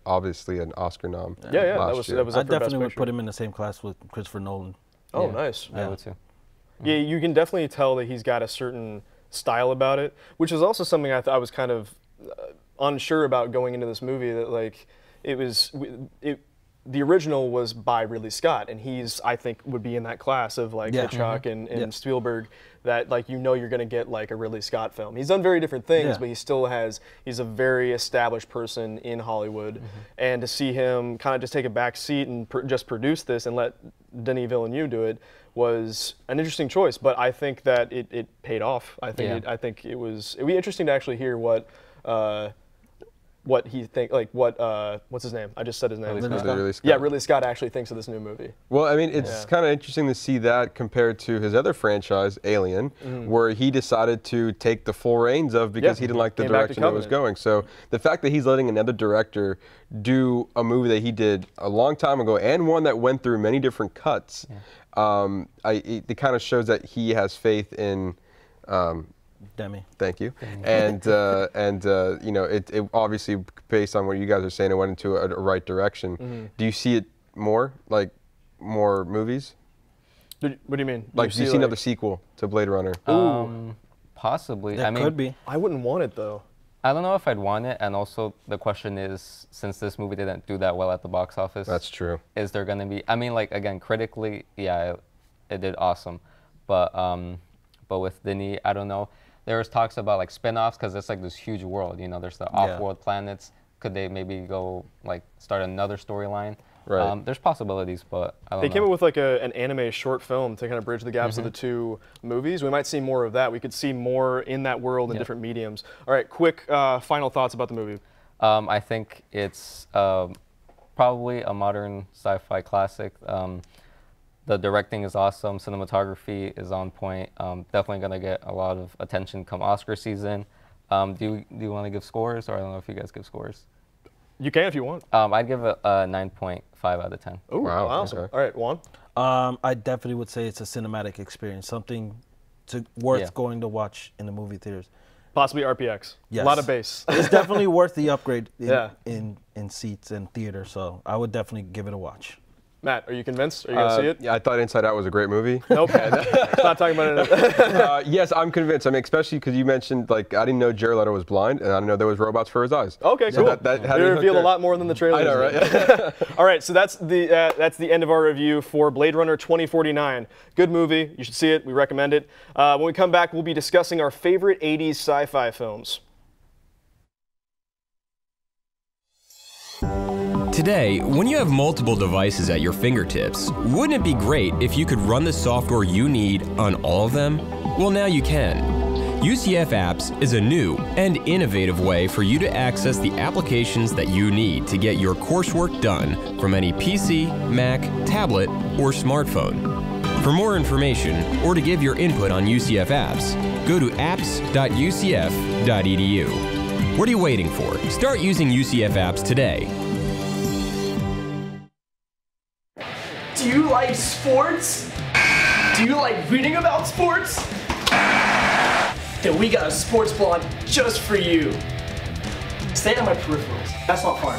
obviously an Oscar nom. Yeah, that was I definitely would put him in the same class with Christopher Nolan. Oh, nice. I would too. Yeah, you can definitely tell that he's got a certain style about it, which is also something I was kind of unsure about going into this movie. That like it the original was by Ridley Scott, and I think would be in that class of like Hitchcock and Spielberg, that like you're going to get like a Ridley Scott film. He's done very different things, but he's a very established person in Hollywood, and to see him kind of just take a back seat and just produce this and let Denis Villeneuve do it was an interesting choice. But I think that it paid off. I think it'd be interesting to actually hear what he what's his name? I just said his name. Ridley Scott. Yeah, Ridley Scott actually thinks of this new movie. Well, I mean, it's kind of interesting to see that compared to his other franchise, Alien, where he decided to take the full reins of because he didn't like the direction it was going. So the fact that he's letting another director do a movie that he did a long time ago and one that went through many different cuts, it kind of shows that he has faith in. Demi. Thank you. And you know, it obviously, based on what you guys are saying, it went into a right direction. Do you see it more movies? What do you mean? Like, do you see another sequel to Blade Runner? Possibly. That could be. I wouldn't want it though. I don't know if I'd want it, and also the question is, since this movie didn't do that well at the box office, That's true. Is there going to be? I mean, like again, critically, yeah, it did awesome, but with Denis, I don't know. There was talks about like spin-offs because it's like this huge world. You know, there's the off-world planets. Could they maybe go like start another storyline? Right. There's possibilities, but I don't know. They came up with like an anime short film to kind of bridge the gaps of the two movies. We might see more of that. We could see more in that world in different mediums. All right, quick final thoughts about the movie. I think it's probably a modern sci-fi classic. The directing is awesome. Cinematography is on point. Definitely going to get a lot of attention come Oscar season. Do you want to give scores, or I don't know if you guys give scores? You can if you want. I'd give it a 9.5 out of 10. Oh, wow. Awesome. Okay. All right, Juan? I definitely would say it's a cinematic experience, something worth going to watch in the movie theaters. Possibly RPX. Yes. A lot of bass. It's definitely worth the upgrade in seats and theater, so I would definitely give it a watch. Matt, are you convinced? Are you going to see it? Yeah, I thought Inside Out was a great movie. Nope. Not talking about it. Yes, I'm convinced. I mean, especially because you mentioned, like, I didn't know Jared Leto was blind, and I didn't know there was robots for his eyes. Okay, cool. They reveal a lot more than the trailer. I know, right? All right, so that's the end of our review for Blade Runner 2049. Good movie. You should see it. We recommend it. When we come back, we'll be discussing our favorite 80s sci-fi films. Today, when you have multiple devices at your fingertips, wouldn't it be great if you could run the software you need on all of them? Well, now you can. UCF Apps is a new and innovative way for you to access the applications that you need to get your coursework done from any PC, Mac, tablet, or smartphone. For more information or to give your input on UCF Apps, go to apps.ucf.edu. What are you waiting for? Start using UCF Apps today. Do you like sports? Do you like reading about sports? Then we got a sports blog just for you. Stay on my peripherals. That's not fun.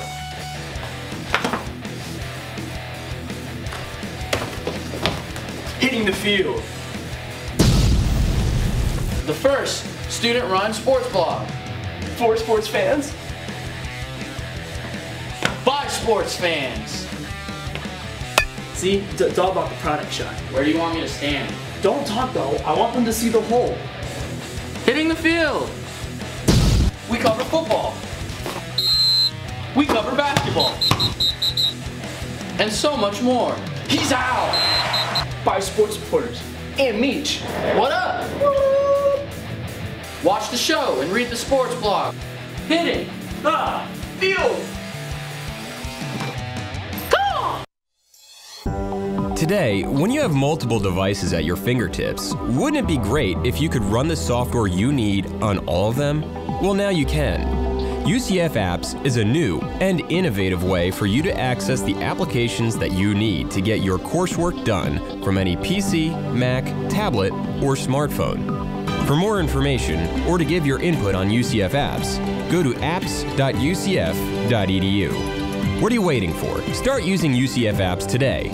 Hitting the field. The first student-run sports blog. For sports fans. By sports fans. See, it's all about the product shot. Where do you want me to stand? Don't talk though, I want them to see the whole. Hitting the field. We cover football. We cover basketball. And so much more. He's out! By sports reporters. And Meech. What up? Watch the show and read the sports blog. Hitting the field. Today, when you have multiple devices at your fingertips, wouldn't it be great if you could run the software you need on all of them? Well, now you can. UCF Apps is a new and innovative way for you to access the applications that you need to get your coursework done from any PC, Mac, tablet, or smartphone. For more information or to give your input on UCF Apps, go to apps.ucf.edu. What are you waiting for? Start using UCF Apps today.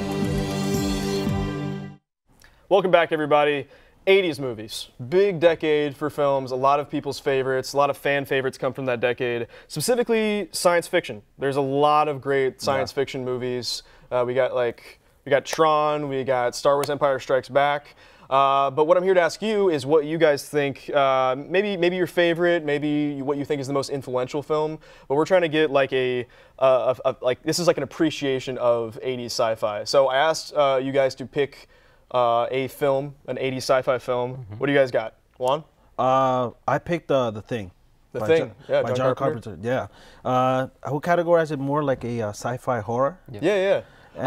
Welcome back, everybody. 80s movies, big decade for films, a lot of people's favorites, a lot of fan favorites come from that decade, specifically science fiction. There's a lot of great science fiction movies. We got Tron, we got Star Wars Empire Strikes Back. But what I'm here to ask you is what you guys think, maybe your favorite, maybe what you think is the most influential film. But we're trying to get like this is like an appreciation of 80s sci-fi. So I asked you guys to pick a film, an 80s sci-fi film. What do you guys got? Juan? I picked The Thing. The Thing, by John Carpenter. Yeah. I would categorize it more like a sci-fi horror. Yeah.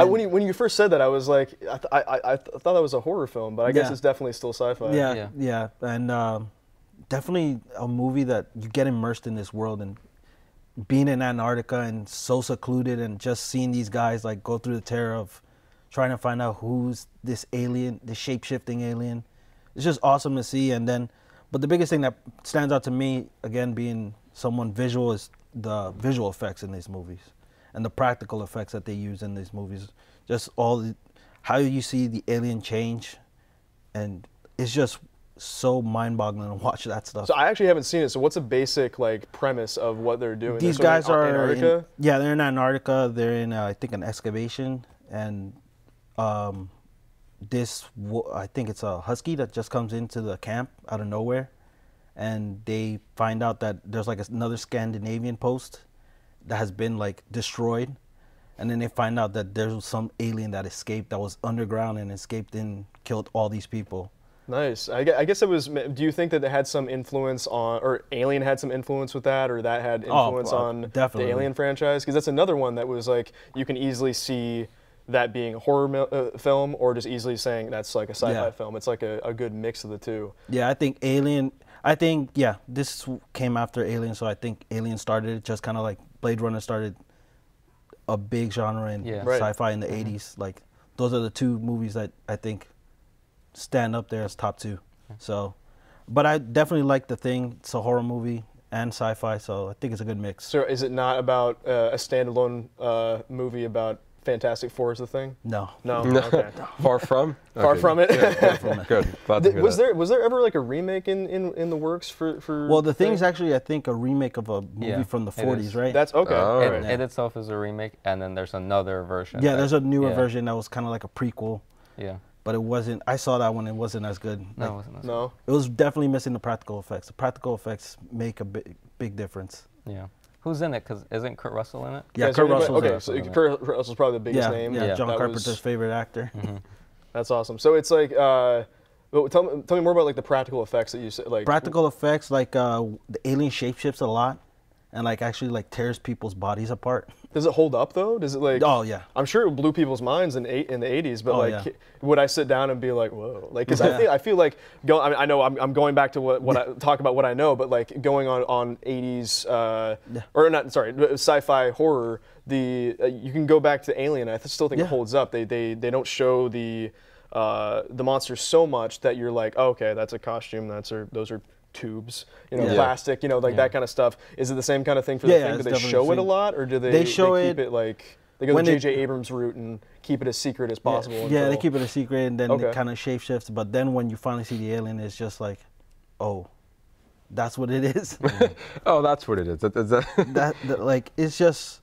When you first said that, I was like, I thought that was a horror film, but I guess it's definitely still sci-fi. Yeah. And definitely a movie that you get immersed in this world, and being in Antarctica and so secluded, and just seeing these guys like go through the terror of trying to find out who's this alien, this shape-shifting alien. It's just awesome to see. And then, but the biggest thing that stands out to me, again, being someone visual, is the visual effects in these movies and the practical effects that they use in these movies. Just how you see the alien change, and it's just so mind-boggling to watch that stuff. So I actually haven't seen it. So what's a basic like premise of what they're doing? These guys are Antarctica? They're in Antarctica. They're in I think an excavation, and I think it's a husky that just comes into the camp out of nowhere, and they find out that there's like another Scandinavian post that has been like destroyed, and then they find out that there's some alien that escaped, that was underground and escaped and killed all these people. Nice. I guess it was. Do you think that it had some influence on, or Alien had some influence with that, or that had influence on definitely. the Alien franchise? Because that's another one that was like, you can easily see that being a horror film, or just easily saying that's like a sci-fi film. It's like a good mix of the two. Yeah, I think this came after Alien, so I think Alien started it, just kind of like Blade Runner started a big genre in sci-fi in the 80s. Like, those are the two movies that I think stand up there as top two. So, but I definitely like The Thing. It's a horror movie and sci-fi, so I think it's a good mix. So is it not about a standalone movie about Fantastic Four is the thing? No. Okay. Far from? Far from it. Good. Glad to hear was that. there ever like a remake in the works for? Well, The Thing's actually, I think, a remake of a movie from the 40s, right? That's okay. Oh, It itself is a remake, and then there's another version. Yeah, there's a newer version that was kind of like a prequel. Yeah. But it wasn't. I saw that one. It wasn't as good. No, it wasn't as good. No. It was definitely missing the practical effects. The practical effects make a big difference. Yeah. Who's in it? Because isn't Kurt Russell in it? Yeah, Kurt Russell. Okay, so Kurt Russell's probably the biggest name. Yeah, John Carpenter's favorite actor. That's awesome. So it's like, tell me more about like the practical effects that you said. Like practical effects, like the alien shapeshifts a lot, and like actually like tears people's bodies apart. Does it hold up though? Does it like? Oh yeah. I'm sure it blew people's minds in the 80s, but would I sit down and be like, whoa? Like, because I feel like I know I'm going back to what I talk about what I know, but like going on 80s or not, sorry, sci-fi horror. You can go back to Alien. I still think it holds up. They don't show the monsters so much that you're like, oh, okay, that's a costume. Those are tubes, plastic, like that kind of stuff. Is it the same kind of thing for The Thing? Do they show it a lot, or do they keep it like they go the J.J. Abrams route and keep it as secret as possible? Yeah, they keep it a secret, and then it kind of shape shifts. But then when you finally see the alien, it's just like, oh, that's what it is. Oh, that's what it is. Like it's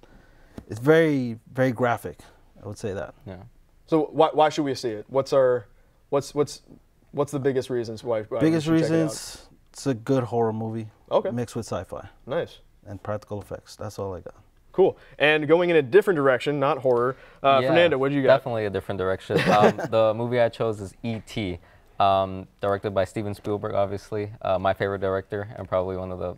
very, very graphic. I would say that. Yeah. So why should we see it? What's the biggest reasons why? Biggest reasons. It's a good horror movie. Okay. Mixed with sci-fi. Nice. And practical effects. That's all I got. Cool. And going in a different direction, not horror. Fernando, what did you got? Definitely a different direction. The movie I chose is E.T., directed by Steven Spielberg, obviously. My favorite director, and probably one of the,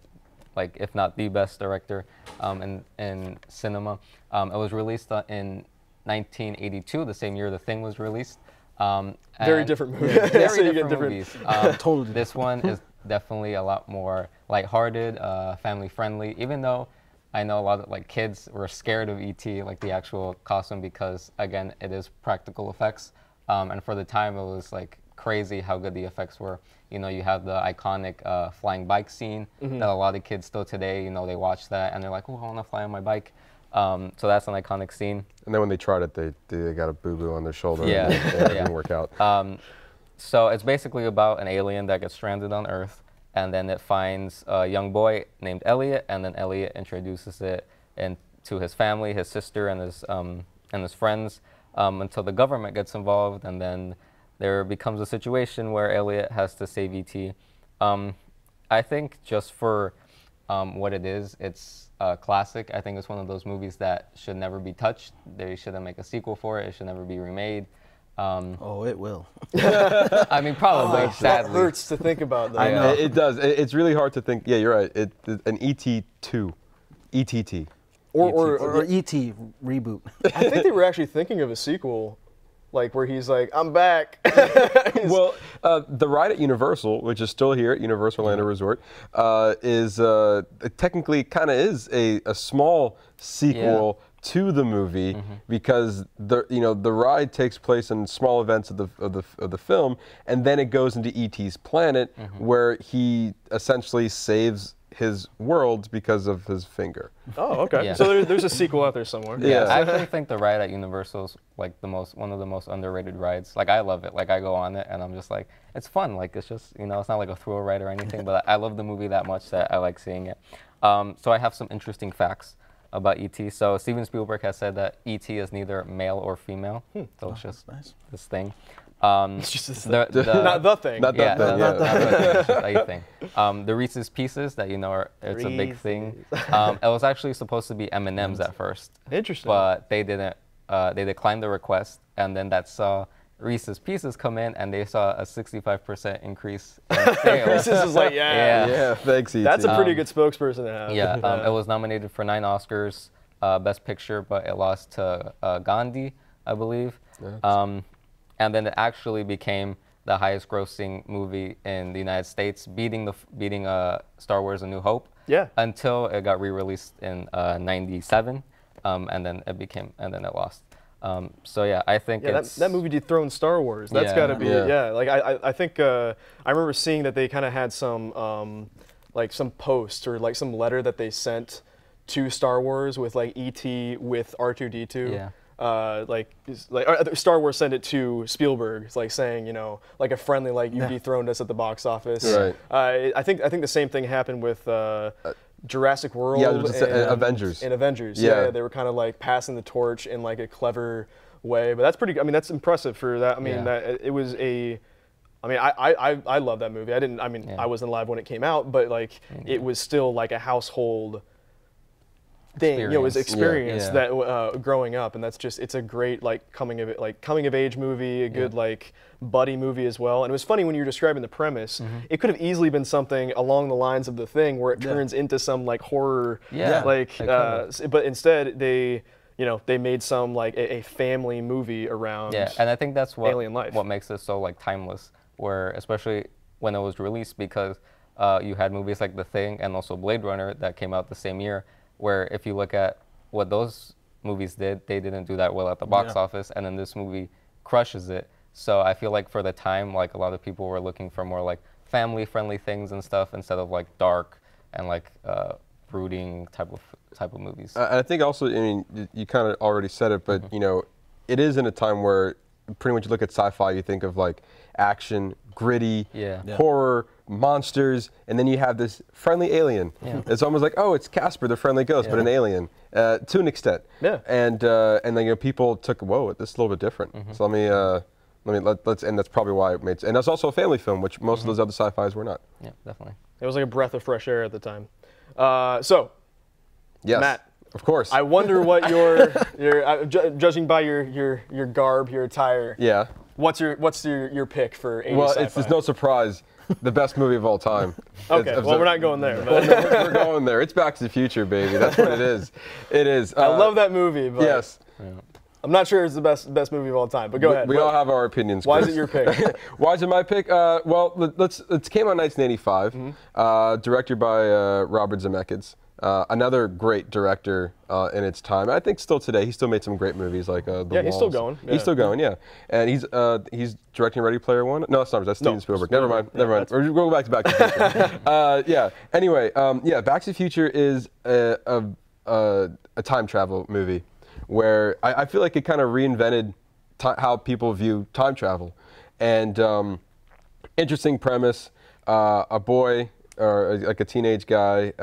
like, if not the best director in cinema. It was released in 1982, the same year The Thing was released. Very different movie. Very different movies. Totally. This one is definitely a lot more lighthearted, family-friendly, even though I know a lot of kids were scared of E.T., like the actual costume, because again, it is practical effects. And for the time, it was crazy how good the effects were. You have the iconic flying bike scene that a lot of kids still today, they watch that and they're like, oh, I want to fly on my bike. So that's an iconic scene. And then when they tried it, they got a boo-boo on their shoulder. Yeah, and it didn't work out. So it's basically about an alien that gets stranded on Earth, and then it finds a young boy named Elliot, and then Elliot introduces it to his family, his sister, and his friends, until the government gets involved, and then there becomes a situation where Elliot has to save E.T. I think just for what it is, it's a classic. I think it's one of those movies that should never be touched. They shouldn't make a sequel for it. It should never be remade. Oh, it will. I mean, probably, That sadly. hurts to think about, though. I know. It does. It's really hard to think. Yeah, you're right. An ET2, ETT. Or E.T. reboot. I think they were actually thinking of a sequel, like where he's like, "I'm back." Well, the ride at Universal, which is still here at Universal Orlando Resort, is technically kind of is a small sequel to the movie because the ride takes place in small events of the film, and then it goes into E.T.'s planet where he essentially saves his world because of his finger. Oh, okay. Yeah. So there's a sequel out there somewhere. Yeah. I actually think the ride at Universal is like one of the most underrated rides. Like, I love it. Like, I go on it and I'm just like, it's fun. Like, it's just, it's not like a thrill ride or anything, but I love the movie that much that I like seeing it. So I have some interesting facts about E.T. So Steven Spielberg has said that E.T. is neither male or female. So it's just this thing. It's just this thing. Not the thing. Not Yeah, that thing. not the thing, it's just a thing. The Reese's Pieces that it's a big thing. It was actually supposed to be M&M's at first. Interesting. But they didn't. They declined the request, and then that saw Reese's Pieces come in, and they saw a 65% increase in sales. Reese's is like, yeah. Yeah, thanks, E.T. That's a pretty good spokesperson to have. Yeah, it was nominated for 9 Oscars, Best Picture, but it lost to Gandhi, I believe. And then it actually became the highest-grossing movie in the United States, beating Star Wars: A New Hope. Yeah. Until it got re-released in '97, and then it lost. So yeah, I think that movie dethroned Star Wars. That's got to be Like I think I remember seeing that they kind of had some like some post or like some letter that they sent to Star Wars with like E.T. with R2-D2. Yeah. Star Wars sent it to Spielberg. It's like saying, like a friendly, like you dethroned us at the box office. Right. I think the same thing happened with Jurassic World. Yeah, Avengers. And Avengers. Yeah. Yeah, they were kind of like passing the torch in like a clever way. But that's pretty. I mean, that's impressive for that. I mean, that it was a. I mean, I love that movie. I wasn't alive when it came out, but like it was still like a household thing, it was experience that growing up, and it's a great like coming of age movie, a good like buddy movie as well. And it was funny when you were describing the premise, it could have easily been something along the lines of The Thing where it turns into some like horror, but instead they made some like a family movie around and I think that's alien life. What makes it so like timeless, where especially when it was released, because you had movies like The Thing and also Blade Runner that came out the same year, where if you look at what those movies did, they didn't do that well at the box office, and then this movie crushes it. So I feel like for the time, like a lot of people were looking for more like family-friendly things and stuff instead of like dark and like brooding type of movies. I think also, I mean, you kind of already said it, but it is in a time where pretty much you look at sci-fi, you think of like action, gritty, horror, monsters, and then you have this friendly alien. It's almost like, oh, it's Casper, the friendly ghost, but an alien to an extent. And then people took, whoa, this is a little bit different. So let's and that's probably why it made. And that's also a family film, which most of those other sci-fis were not. Yeah, definitely. It was like a breath of fresh air at the time. Yes, Matt, of course. I wonder what your judging by your garb, your attire. Yeah. What's your pick for 80s Well, sci-fi? it's no surprise, the best movie of all time. Okay, well, we're not going there. But. We're going there. It's Back to the Future, baby. That's what it is. It is. I love that movie, but yes. I'm not sure it's the best movie of all time. But go ahead. We all have our opinions. Why Chris. is it your pick? Why is it my pick? Well, it came out in 1985, directed by Robert Zemeckis. Another great director in its time. I think still today, he still made some great movies like The Walls. He's still going. He's still going, and he's directing Ready Player One. No, that's not. That's Steven Spielberg. Never mind. We're going back to Back to the Future. Anyway, Back to the Future is a time travel movie where I feel like it kind of reinvented how people view time travel, and interesting premise. A boy or like a teenage guy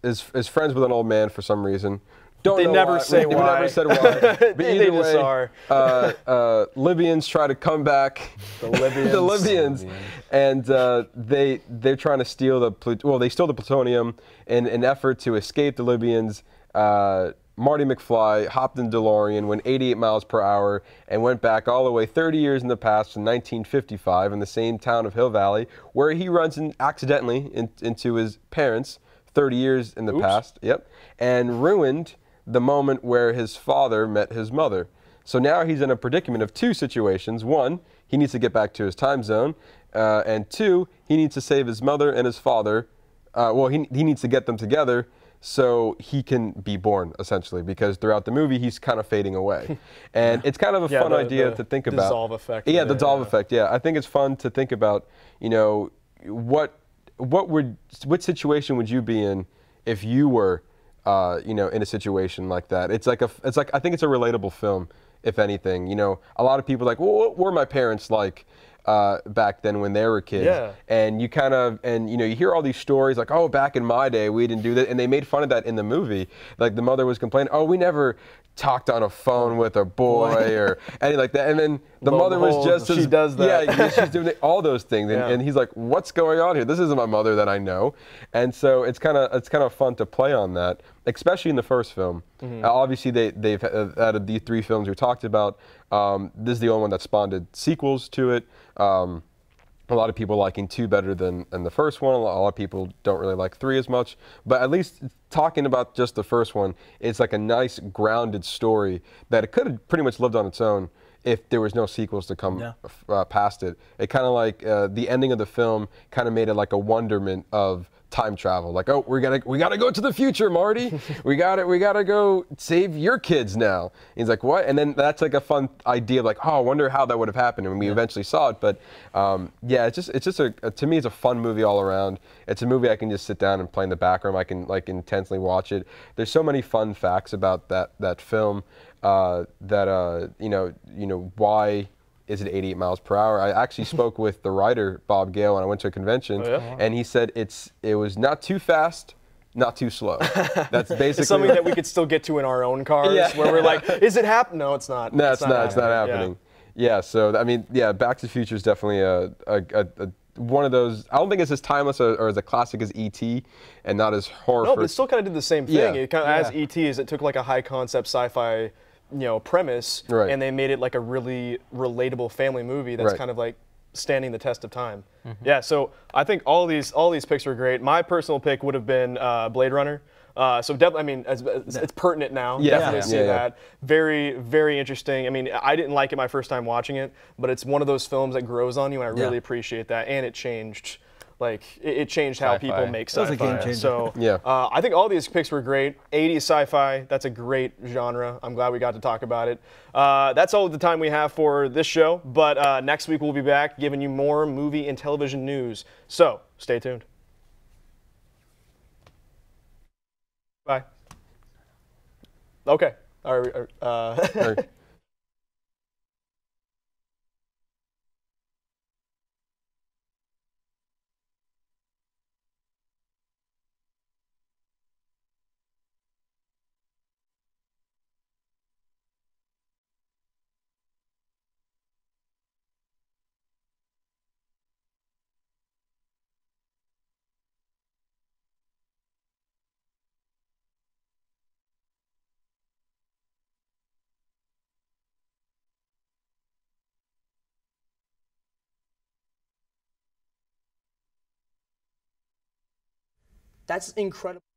is friends with an old man for some reason. They never say why. They never said why. But They either just way, are. Libyans try to come back. The Libyans. The Libyans. And they're trying to steal they stole the plutonium in an effort to escape the Libyans. Marty McFly hopped in DeLorean, went 88 miles per hour, and went back all the way 30 years in the past to 1955 in the same town of Hill Valley, where he runs accidentally into his parents 30 years in the past. Yep. And ruined the moment where his father met his mother. So now he's in a predicament of two situations. One, he needs to get back to his time zone. And two, he needs to save his mother and his father. He needs to get them together so he can be born, essentially, because throughout the movie, he's kind of fading away. And it's kind of a fun idea to think about. Dissolve effect. Yeah, the dissolve effect, yeah. I think it's fun to think about, you know, what situation would you be in if you were, you know, in a situation like that? I think it's a relatable film, if anything. You know, a lot of people are like, well, what were my parents like back then when they were kids? Yeah. And you you hear all these stories like, oh, back in my day we didn't do that, and they made fun of that in the movie. Like the mother was complaining, oh, we never talked on a phone with a boy or anything like that. And then the mother was just she does that. Yeah, she's doing all those things. And he's like, what's going on here? This isn't my mother that I know. And so it's kind of fun to play on that, especially in the first film. Obviously, they've out of the three films we talked about, this is the only one that spawned sequels to it. A lot of people liking 2 better than the first one. A lot of people don't really like 3 as much. But at least talking about just the first one, it's like a nice grounded story that it could have pretty much lived on its own if there was no sequels to come past it. It kind of like the ending of the film kind of made it like a wonderment of time travel. Like, oh, we gotta go to the future, Marty. we gotta go save your kids now. And he's like, what? And then that's like a fun idea of like, oh, I wonder how that would have happened. And we eventually saw it. But yeah, it's just to me, it's a fun movie all around. It's a movie I can just sit down and play in the background. I can like intensely watch it. There's so many fun facts about that film that you know why is it 88 miles per hour? I actually spoke with the writer, Bob Gale, when I went to a convention, and he said it was not too fast, not too slow. That's basically it's something that we could still get to in our own cars, where we're like, is it happening? No, it's not. No, it's not happening. Yeah, so I mean, yeah, Back to the Future is definitely a one of those. I don't think it's as timeless or as a classic as E.T. and not as horror. No, but it still kind of did the same thing. It kind of, as E.T. is, it took like a high concept sci-fi, premise, and they made it like a really relatable family movie that's kind of like standing the test of time. Yeah, so I think all these picks were great. My personal pick would have been Blade Runner. So definitely, I mean, it's pertinent now. Definitely see that. Very, very interesting. I mean, I didn't like it my first time watching it, but it's one of those films that grows on you, and I really appreciate that. And it changed. Like, it changed how people make sci-fi. That was a game changer. So, I think all these picks were great. 80s sci-fi, that's a great genre. I'm glad we got to talk about it. That's all the time we have for this show, but next week we'll be back giving you more movie and television news. So, stay tuned. Bye. Okay. All right. That's incredible.